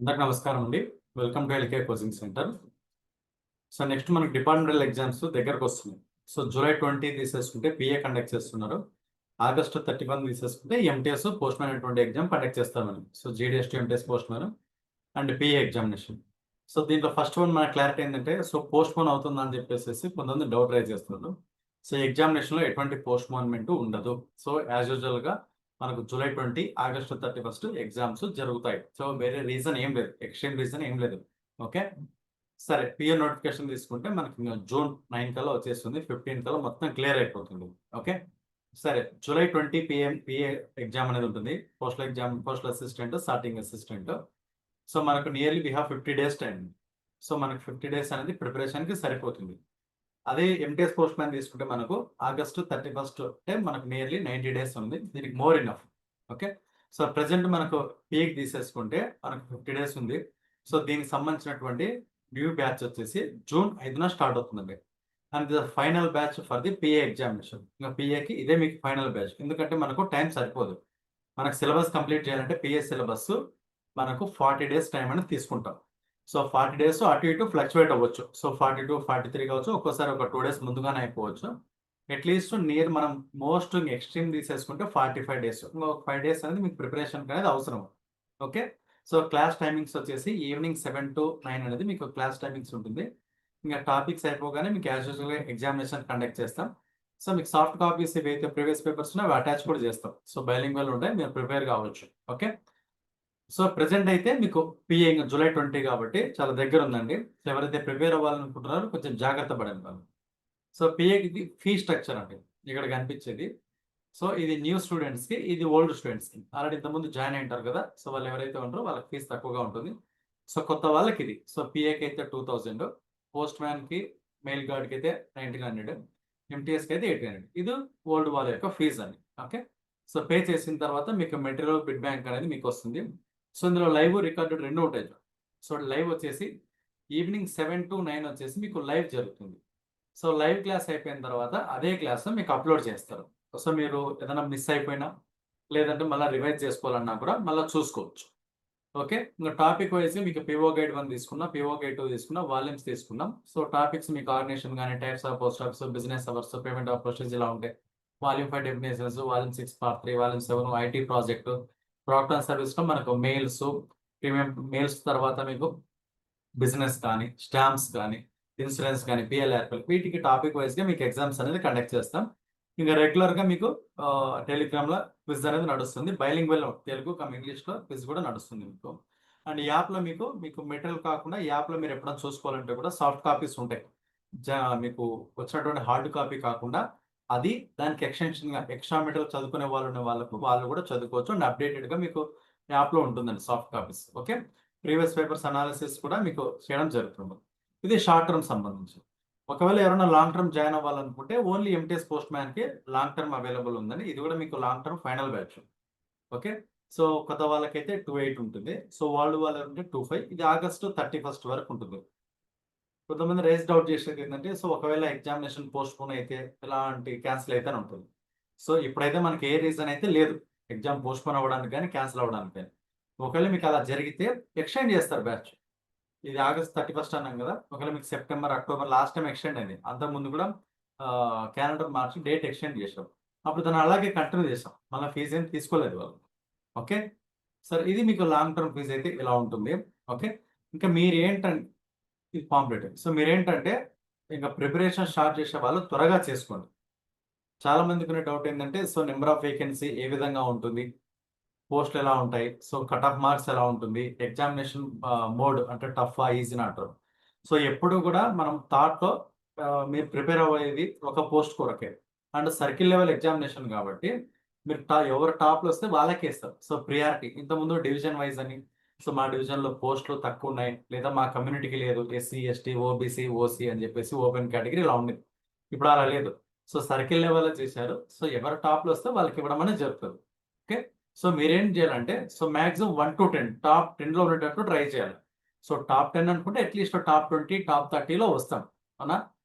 అందరికి నమస్కారం అండి. Welcome to LK coaching centre. So next మనకి డిపార్ట్మెంటల్ ఎగ్జామ్స్ దగ్గరకు వస్తున్నాయి. సో జూలై 20 తీసేసుకుంటే పిఏ కండక్ట్ చేస్తున్నారు. ఆగస్టు 31 తీసేసుకుంటే ఎంటీఎస్ పోస్ట్ మ్యాన్ అటువంటి ఎగ్జామ్ కండక్ట్ చేస్తామని. So GDS to MTS post man and PA examination. So దీంట్లో ఫస్ట్ వన్ మన క్లారిటీ ఏంటంటే సో పోస్ట్ పోన్ అవుతుందా అని చెప్పేసి కొంతమంది డౌట్ రైజ్ చేస్తున్నారు. సో ఎగ్జామినేషన్లో ఎటువంటి పోస్ట్ పోన్మెంట్ ఉండదు. సో యాజ్ యూజువల్గా మనకు జూలై 20 ఆగస్టు 31 ఎగ్జామ్స్ జరుగుతాయి. సో వేరే రీజన్ ఏం లేదు, ఎక్స్ట్రీమ్ రీజన్ ఏం లేదు. ఓకే, సరే. పిఏ నోటిఫికేషన్ తీసుకుంటే మనకి జూన్ 9 కల్లా వచ్చేస్తుంది, 15 కల్లా మొత్తం క్లియర్ అయిపోతుంది. ఓకే, సరే. జూలై 20 పిఏ ఎగ్జామ్ అనేది ఉంటుంది. Postal assistant, sorting assistant. So మనకు nearly we have 50 days time. So మనకు 50 డేస్ అనేది ప్రిపరేషన్కి సరిపోతుంది. అదే ఎంటీఎస్ పోస్ట్ మ్యాన్ తీసుకుంటే మనకు ఆగస్టు 31 అంటే మనకు నియర్లీ 90 డేస్ ఉంది. దీనికి more enough. Okay, so present మనకు పిఏకి తీసేసుకుంటే మనకు 50 డేస్ ఉంది. సో దీనికి సంబంధించినటువంటి న్యూ బ్యాచ్ వచ్చేసి జూన్ 5న స్టార్ట్ అవుతుందండి. And the final batch for the PA examination. ఇంకా పిఏకి ఇదే మీకు ఫైనల్ బ్యాచ్. ఎందుకంటే మనకు టైం సరిపోదు. మనకు సిలబస్ కంప్లీట్ చేయాలంటే పిఏ సిలబస్ మనకు 40 డేస్ టైం అనేది తీసుకుంటాం. సో 40 డేస్ అటు ఇటు ఫ్లక్చువేట్ అవ్వచ్చు. సో 42, 43 కావచ్చు. ఒక్కోసారి ఒక 2 డేస్ ముందుగానే అయిపోవచ్చు. అట్లీస్ట్ నియర్ మనం మోస్ట్ ఎక్స్ట్రీమ్ తీసేసుకుంటే 45 డేస్. ఇంకొక 5 డేస్ అనేది మీకు ప్రిపరేషన్ అనేది అవసరం. ఓకే, సో క్లాస్ టైమింగ్స్ వచ్చేసి ఈవినింగ్ 7 to 9 అనేది మీకు క్లాస్ టైమింగ్స్ ఉంటుంది. ఇంకా టాపిక్స్ అయిపోగానే మీకు యాజ్ యూజువల్గా ఎగ్జామినేషన్ కండక్ట్ చేస్తాం. సో మీకు సాఫ్ట్ కాపీస్ ఏవైతే ప్రీవియస్ పేపర్స్ ఉన్నాయో అవి అటాచ్ కూడా చేస్తాం. సో బైలింగ్వల్ ఉంటాయి, మీరు ప్రిపేర్ కావచ్చు. ఓకే, సో ప్రెజెంట్ అయితే మీకు పిఏ జూలై 20 కాబట్టి చాలా దగ్గర ఉందండి. సో ఎవరైతే ప్రిపేర్ అవ్వాలనుకుంటున్నారో కొంచెం జాగ్రత్త పడండి వాళ్ళు. సో పిఏకి ఇది ఫీ స్ట్రక్చర్ అండి ఇక్కడ కనిపించేది. సో ఇది న్యూ స్టూడెంట్స్కి, ఇది ఓల్డ్ స్టూడెంట్స్కి. ఆల్రెడీ ఇంతకుముందు జాయిన్ అయి ఉంటారు కదా, సో వాళ్ళు ఎవరైతే ఉంటారో వాళ్ళకి ఫీజు తక్కువగా ఉంటుంది. సో కొత్త వాళ్ళకి ఇది. సో పిఏకి అయితే 2000, పోస్ట్ మ్యాన్కి, మెయిల్ గార్డ్కి అయితే 1900, ఎంటీఎస్కి అయితే 1800. ఇది ఓల్డ్ వాళ్ళ యొక్క ఫీజు అండి. ఓకే, సో పే చేసిన తర్వాత మీకు మెటీరియల్ బిడ్ బ్యాంక్ అనేది మీకు వస్తుంది. సో ఇందులో లైవ్ రికార్డెడ్ రెండు ఉంటాయి. సో లైవ్ వచ్చేసి ఈవినింగ్ 7 to 9 వచ్చేసి మీకు లైవ్ జరుగుతుంది. సో లైవ్ క్లాస్ అయిపోయిన తర్వాత అదే క్లాస్ మీకు అప్లోడ్ చేస్తారు. సో మీరు ఏదైనా మిస్ అయిపోయినా లేదంటే మళ్ళీ రివైజ్ చేసుకోవాలన్నా కూడా మళ్ళీ చూసుకోవచ్చు. ఓకే, ఇంకా టాపిక్ వైజ్ మీకు పిఓ గైడ్ 1 తీసుకున్నా, పిఓ గైడ్ 2 తీసుకున్నా, వాల్యూమ్స్ తీసుకున్నాం. సో టాపిక్స్ మీకు ఆర్గనైజేషన్ కానీ, types of post office, business hours, payment of procedure ఇలా ఉంటాయి. Volume 5 definitions, volume 6 part 3, volume 7 IT project, product and సర్వీస్లో మనకు మెయిల్స్, ప్రీమియం మెయిల్స్ తర్వాత మీకు బిజినెస్ కానీ, స్టాంప్స్ కానీ, ఇన్సూరెన్స్ కానీ, పిఎల్ఆర్పీఎల్ వీటికి టాపిక్ వైజ్గా మీకు ఎగ్జామ్స్ అనేది కండక్ట్ చేస్తాం. ఇంకా రెగ్యులర్గా మీకు టెలిగ్రామ్లో క్విజ్ అనేది నడుస్తుంది. బైలింగ్వల్ తెలుగు ఇంగ్లీష్లో క్విజ్ కూడా నడుస్తుంది మీకు. అండ్ యాప్లో మీకు మెటీరియల్ కాకుండా యాప్లో మీరు ఎప్పుడైనా చూసుకోవాలంటే కూడా సాఫ్ట్ కాపీస్ ఉంటాయి. మీకు వచ్చినటువంటి హార్డ్ కాపీ కాకుండా అది దానికి ఎక్స్టెన్షన్గా ఎక్స్ట్రా మెటీరియల్ చదువుకునే వాళ్ళు ఉన్న వాళ్ళు కూడా చదువుకోవచ్చు. అండ్ అప్డేటెడ్గా మీకు యాప్లో ఉంటుందండి soft copies. Okay, previous papers analysis కూడా మీకు చేయడం జరుగుతుంది. ఇది షార్ట్ టర్మ్ సంబంధించి. ఒకవేళ ఎవరైనా లాంగ్ టర్మ్ జాయిన్ అవ్వాలనుకుంటే ఓన్లీ ఎంటీఎస్ పోస్ట్ మ్యాన్కి లాంగ్ టర్మ్ అవైలబుల్ ఉందండి. ఇది కూడా మీకు long term final batch. Okay, so కొత్త వాళ్ళకైతే 28 ఉంటుంది. సో వాళ్ళంటే 25. ఇది ఆగస్టు 31 వరకు ఉంటుంది. కొంతమంది రైజ్ డౌట్ చేసేది ఏంటంటే సో ఒకవేళ ఎగ్జామినేషన్ పోస్ట్ పోన్ అయితే ఇలాంటి క్యాన్సిల్ అయితే అని ఉంటుంది. సో ఇప్పుడైతే మనకి ఏ రీజన్ అయితే లేదు ఎగ్జామ్ పోస్ట్ పోన్ అవ్వడానికి కానీ క్యాన్సిల్ అవ్వడానికి కానీ. ఒకవేళ మీకు అలా జరిగితే ఎక్స్టెండ్ చేస్తారు బ్యాచ్. ఇది ఆగస్ట్ 31 అన్నాం కదా, ఒకవేళ మీకు September, October last time extend అయింది. అంతకుముందు కూడా క్యాలెండర్ మార్చి డేట్ ఎక్స్టెండ్ చేసాం. అప్పుడు దాన్ని అలాగే కంటిన్యూ చేసాం. మళ్ళీ ఫీజు ఏం తీసుకోలేదు వాళ్ళు. ఓకే, సరే. ఇది మీకు లాంగ్ టర్మ్ ఫీజు అయితే ఇలా ఉంటుంది. ఓకే, ఇంకా మీరు ఏంటంటే ఇది పాంప్లెట్. సో మీరేంటంటే ఇంకా ప్రిపరేషన్ స్టార్ట్ చేసే వాళ్ళు త్వరగా చేసుకోండి. చాలా మందికి ఉన్న డౌట్ ఏంటంటే సో నెంబర్ ఆఫ్ వేకెన్సీ ఏ విధంగా ఉంటుంది, పోస్టులు ఎలా ఉంటాయి, సో కట్ ఆఫ్ మార్క్స్ ఎలా ఉంటుంది, ఎగ్జామినేషన్ మోడ్ అంటే టఫా, ఈజీనా అంటారు. సో ఎప్పుడు కూడా మనం థాట్‌లో మీరు ప్రిపేర్ అవ్వేది ఒక పోస్ట్ కొరకే. అండ్ సర్కిల్ లెవెల్ ఎగ్జామినేషన్ కాబట్టి మీరు ఎవరు టాప్‌లో వస్తే వాళ్ళకే ఇస్తారు. So priority. ఇంతకుముందు డివిజన్ వైస్ అని, సో మా డివిజన్‌లో పోస్టులు తక్కువున్నాయి, లేదా మా కమ్యూనిటీకి లేదు, ఎస్సీ, ఎస్టీ, ఓబీసీ, ఓసీ అని చెప్పేసి ఓపెన్ కేటగిరీ ఇలా ఉండేది. ఇప్పుడు అలా లేదు. సో సర్కిల్ లెవెల్‌లో చేశారు. సో ఎవరు టాప్‌లో వస్తే వాళ్ళకి ఇవ్వడం అనేది జరుగుతుంది. ఓకే, సో మీరేం చేయాలంటే సో మాక్సిమం 1-10 టాప్ 10లో ఉండేటట్టు ట్రై చేయాలి. సో టాప్ 10 అనుకుంటే అట్లీస్ట్ టాప్ 20, టాప్ 30లో వస్తాం. అవునా?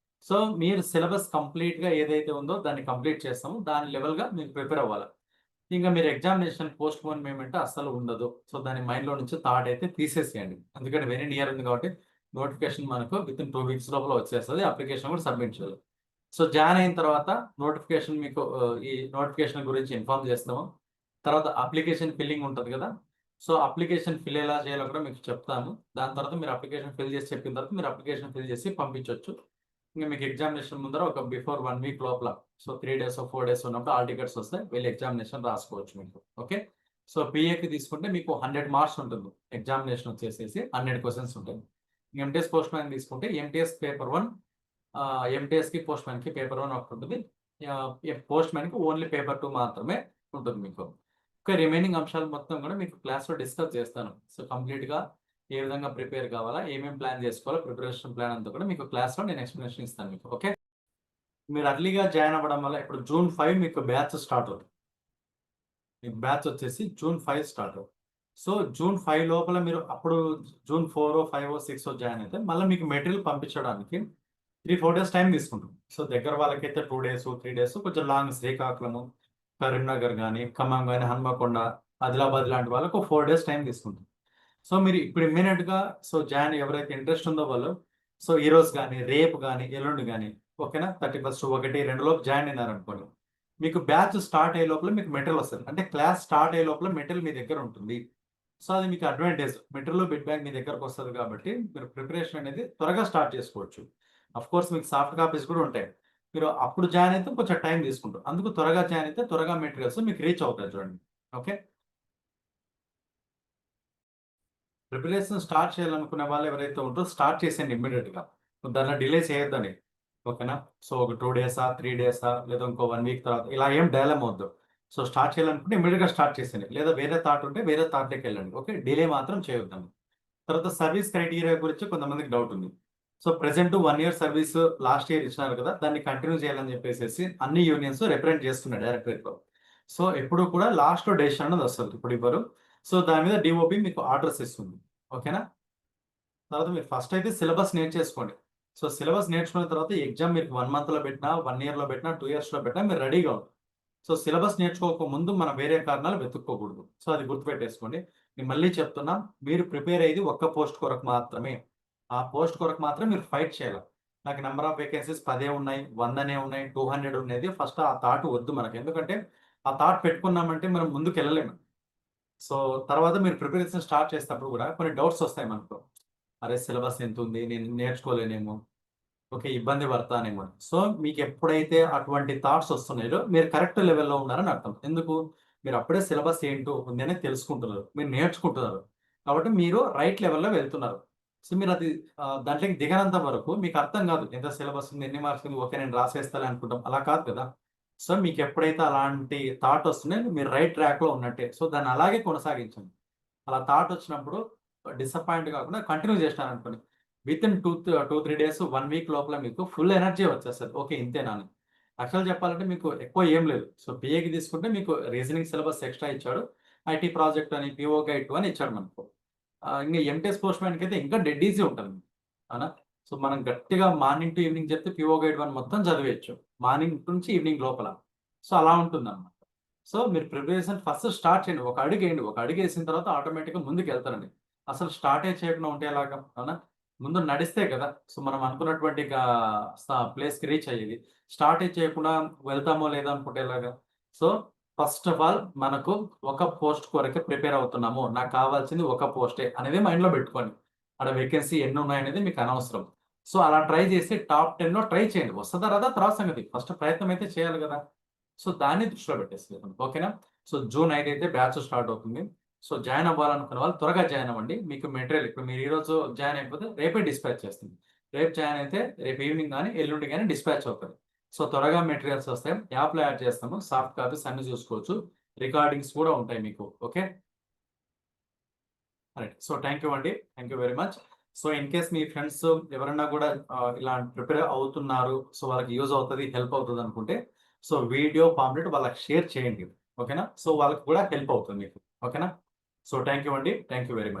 సో మీరు సిలబస్ కంప్లీట్‌గా ఏదైతే ఉందో దాన్ని కంప్లీట్ చేస్తాము. దాని లెవెల్‌గా మీరు ప్రిపేర్ అవ్వాలి. ఇంకా మీరు ఎగ్జామినేషన్ పోస్ట్ పోన్ పేమెంట్ అస్సలు ఉండదు. సో దాని మైండ్‌లో నుంచి థాట్ అయితే తీసేసేయండి. ఎందుకంటే వెరీ నియర్ ఉంది కాబట్టి నోటిఫికేషన్ మనకు వితిన్ 2 వీక్స్ లోపల వచ్చేస్తది. అప్లికేషన్ కూడా సబ్మిట్ చేయాలి. సో జాయిన్ అయిన తర్వాత నోటిఫికేషన్ మీకు ఈ నోటిఫికేషన్ గురించి ఇన్ఫార్మ్ చేస్తాము. తర్వాత అప్లికేషన్ ఫిల్లింగ్ ఉంటది కదా! సో అప్లికేషన్ ఫిల్ ఎలా చేయాలో కూడా మీకు చెప్తాను. దాని తర్వాత మీరు అప్లికేషన్ ఫిల్ చేసి చెప్పిన తర్వాత మీరు అప్లికేషన్ ఫిల్ చేసి పంపించొచ్చు. ఇంక మీకు ఎగ్జామినేషన్ ముందర ఒక బిఫోర్ 1 వీక్ లోపల సో 3 డేస్, 4 డేస్ ఉన్నప్పుడు హాల్ టికెట్స్ వస్తాయి. వెళ్లి ఎగ్జామినేషన్ రాసుకోవచ్చు మీకు. ఓకే. సో పీఏకి తీసుకుంటే మీకు 100 మార్క్స్ ఉంటుంది. ఎగ్జామినేషన్ వచ్చేసేసి 100 క్వెషన్స్ ఉంటాయి. ఎంటీఎస్ పోస్ట్ మ్యాన్ తీసుకుంటే ఎంటీఎస్ పేపర్ 1 ఎంటీఎస్‌కి పోస్ట్ మ్యాన్‌కి పేపర్ 1 ఒకటి ఉంటుంది. పోస్ట్ మ్యాన్‌కి ఓన్లీ పేపర్ 2 మాత్రమే ఉంటుంది మీకు. ఇంకా రిమైనింగ్ అంశాలు మొత్తం కూడా మీకు క్లాస్‌లో డిస్కస్ చేస్తాను. సో కంప్లీట్‌గా ఏ విధంగా ప్రిపేర్ కావాలా, ఏమేం ప్లాన్ చేసుకోవాలో ప్రిపరేషన్ ప్లాన్ అంతా కూడా మీకు క్లాస్‌లో నేను ఎక్స్‌ప్లనేషన్ ఇస్తాను మీకు. ఓకే. మీరు ఎర్లీగా జాయిన్ అవ్వడం వల్ల ఇప్పుడు జూన్ 5 మీకు బ్యాచ్ స్టార్ట్ అవుతుంది. మీకు బ్యాచ్ వచ్చేసి జూన్ 5 స్టార్ట్ అవుతుంది. సో జూన్ 5 లోపల మీరు అప్పుడు జూన్ 4, 5, 6 జాయిన్ అయితే మళ్ళీ మీకు మెటీరియల్ పంపించడానికి 3, 4 డేస్ టైం తీసుకుంటుంది. సో దగ్గర వాళ్ళకైతే 2 డేస్, 3 డేస్ కొంచెం లాంగ్ శ్రీకాకుళము, కరీంనగర్ గాని, ఖమ్మం గాని, హన్మకొండ, ఆదిలాబాద్ లాంటి వాళ్ళకు 4 డేస్ టైం తీసుకుంటుంది. సో మీరు ఇప్పుడు ఇమ్మీడియేట్‌గా సో జాయిన్ ఎవరైతే ఇంట్రెస్ట్ ఉందో వాళ్ళు సో ఈరోజు గాని, రేపు గాని, ఎల్లుండి గాని ఓకేనా? 31, 1, 2 లోపు జాయిన్ అయినారనుకోండి. మీకు బ్యాచ్ స్టార్ట్ అయ్యే లోపల మీకు మెటీరియల్ వస్తది. అంటే క్లాస్ స్టార్ట్ అయ్యే లోపల మెటీరియల్ మీ దగ్గర ఉంటుంది. సో అది మీకు అడ్వాంటేజ్. మెటీరియల్, బిట్ బ్యాగ్ మీ దగ్గరకు వస్తది కాబట్టి మీరు ప్రిపరేషన్ అనేది త్వరగా స్టార్ట్ చేసుకోవచ్చు. ఆఫ్‌కోర్స్ మీకు సాఫ్ట్ కాపీస్ కూడా ఉంటాయి. మీరు అప్పుడు జాయిన్ అయితే కొంచెం టైం తీసుకుంటారు. అందుకు త్వరగా జాయిన్ అయితే త్వరగా మెటీరియల్స్ మీకు రీచ్ అవుతాయి చూడండి. ఓకే. ప్రిపరేషన్ స్టార్ట్ చేయాలనుకునే వాళ్ళు ఎవరైతే ఉంటారో స్టార్ట్ చేసేయండి ఇమ్మీడియేట్‌గా. దాంట్లో డిలే చేయొద్దని. ఓకేనా? సో ఒక 2 డేసా, 3 డేసా లేదా ఇంకో 1 వీక్ తర్వాత ఇలా ఏం డైలమ్ అవ్వద్దు. సో స్టార్ట్ చేయాలనుకుంటే ఇమ్మీడియేట్‌గా స్టార్ట్ చేసేయండి. లేదా వేరే థాట్ ఉంటే వేరే థాట్‌లోకెళ్ళండి. ఓకే. డిలే మాత్రం చేయొద్దండి. తర్వాత సర్వీస్ క్రైటీరియా గురించి కొంతమందికి డౌట్ ఉంది. So present 1 year service last year ఇచ్చినారు కదా! దాన్ని కంటిన్యూ చేయాలని చెప్పేసేసి అన్ని యూనియన్స్ రిప్రజెంట్ చేస్తున్నాయి డైరెక్టరేట్‌లో. సో ఎప్పుడు కూడా లాస్ట్‌లో డెసిషన్ అనేది వస్తది. ఇప్పుడు ఇవ్వరు. సో దాని మీద డీఓపీ మీకు ఆర్డర్స్ ఇస్తుంది. ఓకేనా? తర్వాత మీరు ఫస్ట్ అయితే సిలబస్ నేర్చేసుకోండి. సో సిలబస్ నేర్చుకున్న తర్వాత ఎగ్జామ్ మీరు 1 మంత్‌లో పెట్టినా, 1 ఇయర్‌లో పెట్టినా, 2 ఇయర్స్‌లో పెట్టినా మీరు రెడీగా ఉండాలి. సో సిలబస్ నేర్చుకోక ముందు మనం వేరే కారణాలు వెతుక్కోకూడదు. సో అది గుర్తుపెట్టేసుకోండి. నేను మళ్ళీ చెప్తున్నా, మీరు ప్రిపేర్ అయ్యేది ఒక్క పోస్ట్ కొరకు మాత్రమే. ఆ పోస్ట్ కొరకు మాత్రం మీరు ఫైట్ చేయాలి. నాకు నంబర్ ఆఫ్ వేకెన్సీస్ 10 ఉన్నాయి, 100 ఉన్నాయి, 200 ఉన్నది. ఫస్ట్ ఆ థాట్ వద్దు మనకు. ఎందుకంటే ఆ థాట్ పెట్టుకున్నామంటే మనం ముందుకెళ్ళలేము. సో తర్వాత మీరు ప్రిపరేషన్ స్టార్ట్ చేసేటప్పుడు కూడా కొన్ని డౌట్స్ వస్తాయి మనకు. అరే! సిలబస్ ఎంతుంది? నేను నేర్చుకోలేనేమో. ఓకే. ఇబ్బంది పడతానేమో. సో, మీకెప్పుడైతే అటువంటి థాట్స్ వస్తున్నాయో మీరు కరెక్ట్ లెవెల్‌లో ఉన్నారని అర్థం. ఎందుకు? మీరు అప్పుడే సిలబస్ ఏంటో ఉందని తెలుసుకుంటున్నారు. మీరు నేర్చుకుంటున్నారు. కాబట్టి మీరు రైట్ లెవెల్‌లో వెళ్తున్నారు. సో, మీరది దాంట్లోకి దిగనంత వరకు మీకు అర్థం కాదు. ఎంత సిలబస్ ఉంది? ఎన్ని మార్క్స్ ఉంది? ఓకే. నేను రాసేస్తాలే అనుకుంటాం. అలా కాదు కదా! సో, మీకెప్పుడైతే అలాంటి థాట్ వస్తున్నాయో మీరు రైట్ ట్రాక్‌లో ఉన్నట్టే. సో, దాన్ని అలాగే కొనసాగించండి. అలా థాట్ వచ్చినప్పుడు డిసప్పాయింట్ కాకుండా కంటిన్యూ చేసినారనుకోండి. వితిన్ 3 డేస్, 1 వీక్ లోపల మీకు ఫుల్ ఎనర్జీ వచ్చేస్తది. ఓకే. ఇంతేనా అని. యాక్చువల్‌గా చెప్పాలంటే మీకు ఎక్కువ ఏం లేదు. సో, పీఏకి తీసుకుంటే మీకు రీజనింగ్ సిలబస్ ఎక్స్‌ట్రా ఇచ్చాడు. ఐటీ ప్రాజెక్ట్ అని, పీఓ గైడ్ 2 అని ఇచ్చాడు మనకు. ఇంగ ఎంటీఎస్ పోస్ట్ మ్యాన్‌కైతే ఇంకా డెడ్ ఈజీ ఉంటది. అవునా? సో, మనం గట్టిగా మార్నింగ్ టు ఈవినింగ్ చెప్తే పీఓ గైడ్ 1 మొత్తం చదివేయొచ్చు. మార్నింగ్ నుంచి ఈవినింగ్ లోపల. సో, అలా ఉంటుందన్నమాట. సో, మీరు ప్రిపరేషన్ ఫస్ట్ స్టార్ట్ చేయండి. ఒక అడుగేయండి. ఒక అడుగేసిన తర్వాత ఆటోమేటిక్‌గా ముందుకెళ్తారండి. అసలు స్టార్టే చేయకుండా ఉంటే ఎలాగా? అవునా? ముందు నడిస్తే కదా! సో, మనం అనుకున్నటువంటి ప్లేస్‌కి రీచ్ అయ్యేది. స్టార్టే చేయకుండా వెళ్తామో లేదో అనుకుంటే ఎలాగా? సో, ఫస్ట్ ఆఫ్ ఆల్ మనకు ఒక పోస్ట్ కొరకే ప్రిపేర్ అవుతున్నాము. నాకు కావాల్సింది ఒక పోస్టే అనేది మైండ్‌లో పెట్టుకోండి. ఆడ వేకెన్సీ ఎన్నున్నాయనేది మీకు అనవసరం. సో, అలా ట్రై చేసి టాప్ 10లో ట్రై చేయండి. వస్తదా రాదా తర్వాత సంగతి. ఫస్ట్ ప్రయత్నం అయితే చేయాలి గదా! సో, దాన్ని దృష్టిలో పెట్టేసుకోండి. ఓకేనా? సో, జూన్ 5 అయితే బ్యాచ్ స్టార్ట్ అవుతుంది. సో, జాయిన్ అవ్వాలనుకున్న వాళ్ళు త్వరగా జాయిన్ అవ్వండి. మీకు మెటీరియల్ ఇప్పుడు మీరు ఈరోజు జాయిన్ అయిపోతే రేపే డిస్పాచ్ చేస్తుంది. రేపు జాయిన్ అయితే రేపు ఈవినింగ్ గాని, ఎల్లుండి గాని డిస్పాచ్ అవుతది. సో, త్వరగా మెటీరియల్స్ వస్తాయి. యాప్‌లో యాడ్ చేస్తాము. సాఫ్ట్ కాపీస్ అన్నీ చూసుకోవచ్చు. రికార్డింగ్స్ కూడా ఉంటాయి మీకు. Okay. Right. So, thank you అండి. Thank you very much. So, in case మీ ఫ్రెండ్స్ ఎవరన్నా కూడా ఇలా ప్రిపేర్ అవుతున్నారు. సో, వాళ్ళకి యూజ్ అవుతది, హెల్ప్ అవుతదనుకుంటే సో, వీడియో పాంప్లెట్ వాళ్ళకి షేర్ చేయండి. ఓకేనా? సో, వాళ్ళకి కూడా హెల్ప్ అవుతుంది మీకు. ఓకేనా? సో, థాంక్ యూ అండి. Thank you very much.